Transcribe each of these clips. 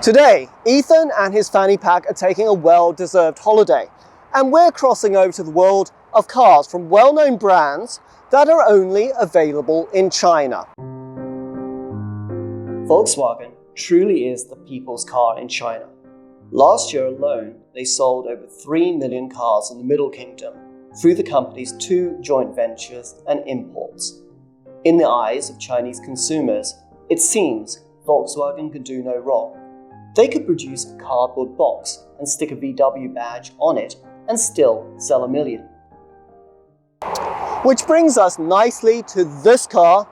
Today, Ethan and his fanny pack are taking a well-deserved holiday, and we're crossing over to the world of cars from well-known brands that are only available in China. Volkswagen truly is the people's car in China. Last year alone, they sold over 3 million cars in the Middle Kingdom through the company's 2 joint ventures and imports. In the eyes of Chinese consumers, it seems Volkswagen could do no wrong. They could produce a cardboard box and stick a VW badge on it and still sell 1 million. Which brings us nicely to this car,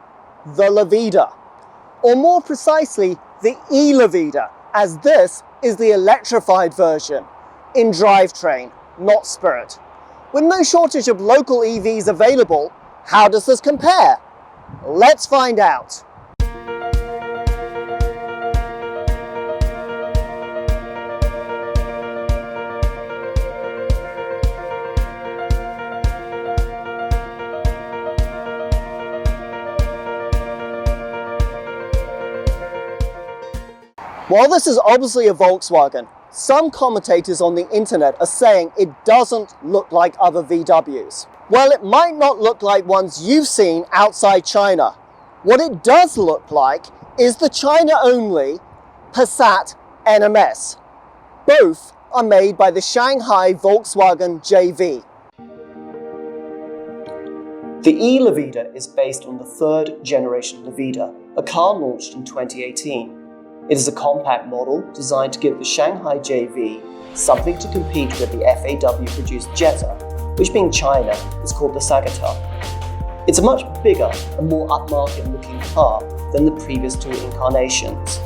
the Lavida, or more precisely, the e-Lavida, as this is the electrified version in drivetrain, not spirit. With no shortage of local EVs available, how does this compare? Let's find out. While this is obviously a Volkswagen, some commentators on the internet are saying it doesn't look like other VWs. Well, it might not look like ones you've seen outside China. What it does look like is the China-only Passat NMS. Both are made by the Shanghai Volkswagen JV. The e-Lavida is based on the 3rd generation Lavida, a car launched in 2018. It is a compact model designed to give the Shanghai JV something to compete with the FAW-produced Jetta, which being China is called the Sagata. It's a much bigger and more upmarket looking car than the previous 2 incarnations.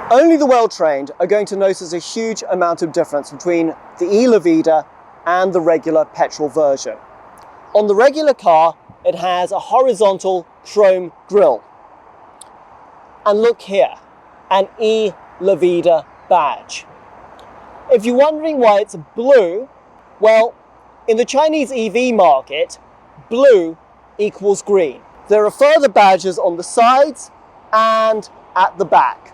Only the well-trained are going to notice a huge amount of difference between the e-Lavida and the regular petrol version. On the regular car, it has a horizontal chrome grille. And look here, an e-Lavida badge. If you're wondering why it's blue, well, in the Chinese EV market, blue equals green. There are further badges on the sides and at the back.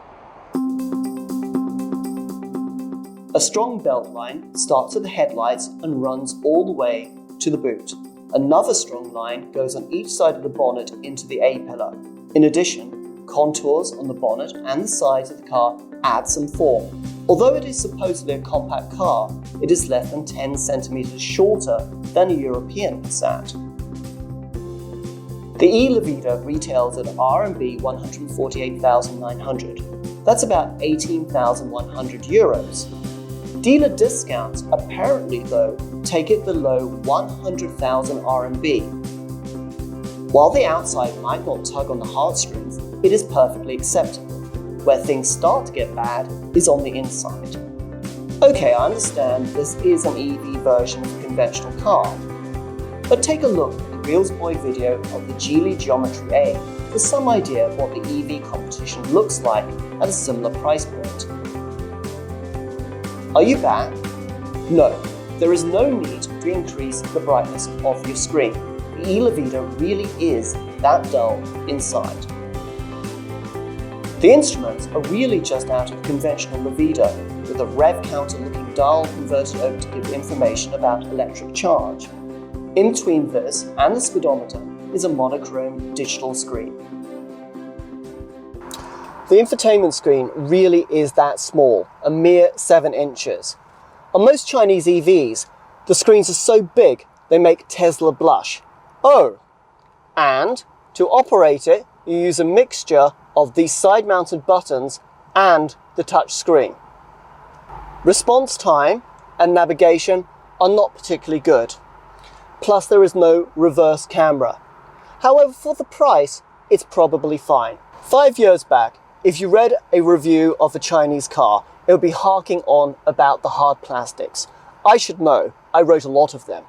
A strong belt line starts at the headlights and runs all the way to the boot. Another strong line goes on each side of the bonnet into the A-pillar. In addition, contours on the bonnet and the sides of the car add some form. Although it is supposedly a compact car, it is less than 10 centimeters shorter than a European Passat. The e-Lavida retails at RMB 148,900. That's about 18,100 euros. Dealer discounts apparently, though, take it below 100,000 RMB. While the outside might not tug on the heartstrings, it is perfectly acceptable. Where things start to get bad is on the inside. Okay, I understand this is an EV version of a conventional car, but take a look at the Reels Boy video of the Geely Geometry A for some idea of what the EV competition looks like at a similar price point. Are you back? No, there is no need to increase the brightness of your screen. The e-Lavida really is that dull inside. The instruments are really just out of the conventional Lavida, with a rev counter looking dial converted over to give information about electric charge. In between this and the speedometer is a monochrome digital screen. The infotainment screen really is that small, a mere 7 inches. On most Chinese EVs, the screens are so big they make Tesla blush. Oh, and to operate it, you use a mixture of these side-mounted buttons and the touch screen. Response time and navigation are not particularly good. Plus there is no reverse camera. However, for the price, it's probably fine. 5 years back, if you read a review of a Chinese car, it would be harking on about the hard plastics. I should know, I wrote a lot of them.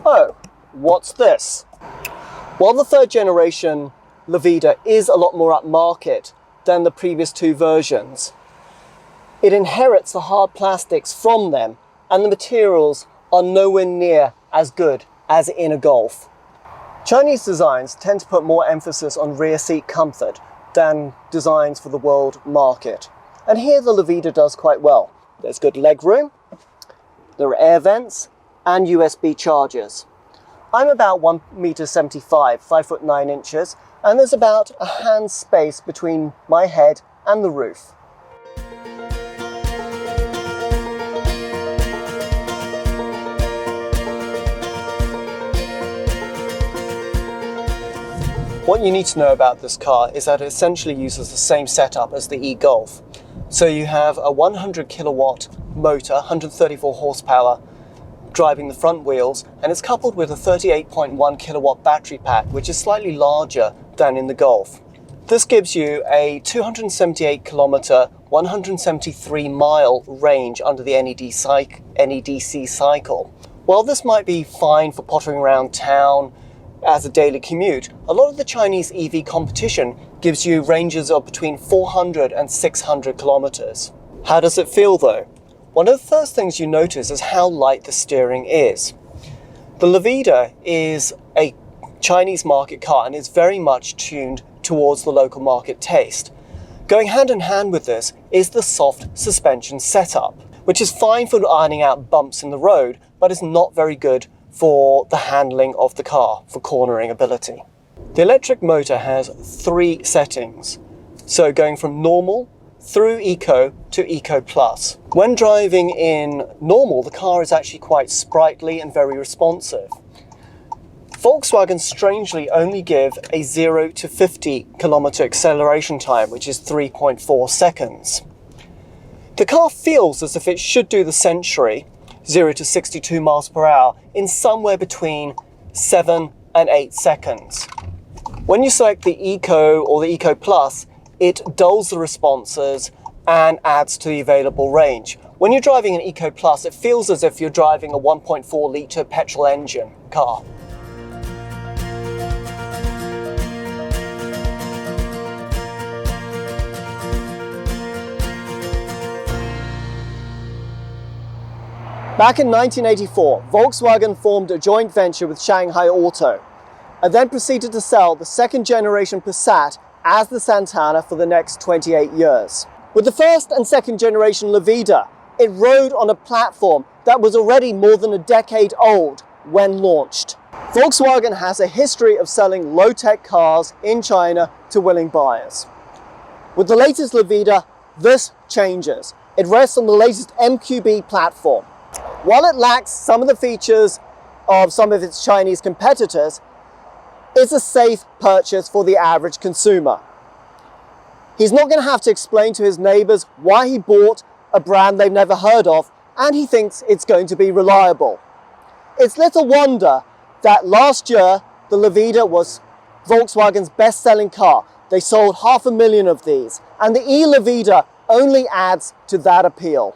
Oh, what's this? While the 3rd generation Lavida is a lot more upmarket than the previous 2 versions, it inherits the hard plastics from them, and the materials are nowhere near as good as in a Golf. Chinese designs tend to put more emphasis on rear seat comfort than designs for the world market. And here the Lavida does quite well. There's good leg room, there are air vents, and USB chargers. I'm about 1.75 m, 5'9" and there's about a hand space between my head and the roof. What you need to know about this car is that it essentially uses the same setup as the e-Golf. So you have a 100 kilowatt motor, 134 horsepower, driving the front wheels, and it's coupled with a 38.1 kilowatt battery pack, which is slightly larger than in the Golf. This gives you a 278 kilometer, 173 mile range under the NEDC cycle. While this might be fine for pottering around town as a daily commute, a lot of the Chinese EV competition gives you ranges of between 400 and 600 kilometers. How does it feel though? One of the first things you notice is how light the steering is. The Lavida is a Chinese market car and is very much tuned towards the local market taste. Going hand in hand with this is the soft suspension setup, which is fine for ironing out bumps in the road, but is not very good for the handling of the car, for cornering ability. The electric motor has 3 settings, so going from normal through Eco to Eco Plus. When driving in normal, the car is actually quite sprightly and very responsive. Volkswagen strangely only give a 0 to 50 kilometer acceleration time, which is 3.4 seconds. The car feels as if it should do the century, 0 to 62 miles per hour, in somewhere between 7 and 8 seconds. When you select the Eco or the Eco Plus, it dulls the responses and adds to the available range. When you're driving an Eco Plus, it feels as if you're driving a 1.4 litre petrol engine car. Back in 1984, Volkswagen formed a joint venture with Shanghai Auto and then proceeded to sell the second generation Passat as the Santana for the next 28 years. With the first and second generation Lavida, it rode on a platform that was already more than a decade old when launched. Volkswagen has a history of selling low-tech cars in China to willing buyers. With the latest Lavida, this changes. It rests on the latest MQB platform. While it lacks some of the features of some of its Chinese competitors, it's a safe purchase for the average consumer. He's not going to have to explain to his neighbors why he bought a brand they've never heard of, and he thinks it's going to be reliable. It's little wonder that last year the Lavida was Volkswagen's best-selling car. They sold 500,000 of these, and the e-Lavida only adds to that appeal.